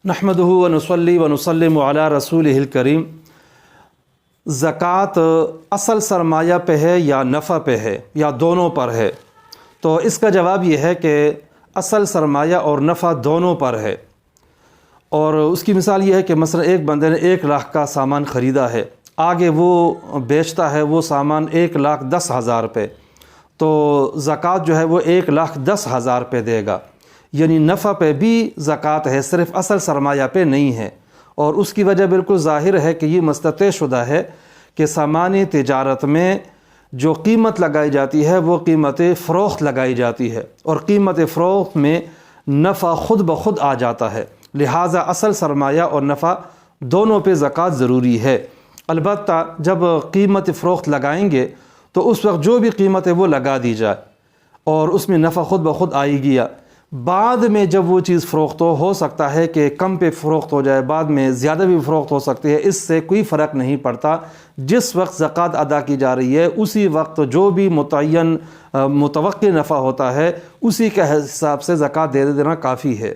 نحمدہ و نصلی و نسلم علی رسولہ الکریم۔ زکوٰۃ اصل سرمایہ پہ ہے یا نفع پہ ہے یا دونوں پر ہے؟ تو اس کا جواب یہ ہے کہ اصل سرمایہ اور نفع دونوں پر ہے۔ اور اس کی مثال یہ ہے کہ مثلا ایک بندے نے 1,00,000 کا سامان خریدا ہے، آگے وہ بیچتا ہے وہ سامان 1,10,000 پہ، تو زکوٰۃ جو ہے وہ 1,10,000 پہ دے گا، یعنی نفع پہ بھی زکوٰۃ ہے، صرف اصل سرمایہ پہ نہیں ہے۔ اور اس کی وجہ بالکل ظاہر ہے کہ یہ مستطیع شدہ ہے کہ سامان تجارت میں جو قیمت لگائی جاتی ہے وہ قیمت فروخت لگائی جاتی ہے، اور قیمت فروخت میں نفع خود بخود آ جاتا ہے، لہٰذا اصل سرمایہ اور نفع دونوں پہ زکوٰۃ ضروری ہے۔ البتہ جب قیمت فروخت لگائیں گے تو اس وقت جو بھی قیمت ہے وہ لگا دی جائے اور اس میں نفع خود بخود آئے گی۔ بعد میں جب وہ چیز فروخت ہو سکتا ہے کہ کم پہ فروخت ہو جائے، بعد میں زیادہ بھی فروخت ہو سکتی ہے، اس سے کوئی فرق نہیں پڑتا۔ جس وقت زکوٰۃ ادا کی جا رہی ہے اسی وقت جو بھی متعین متوقع نفع ہوتا ہے اسی کے حساب سے زکوٰۃ دے دینا کافی ہے۔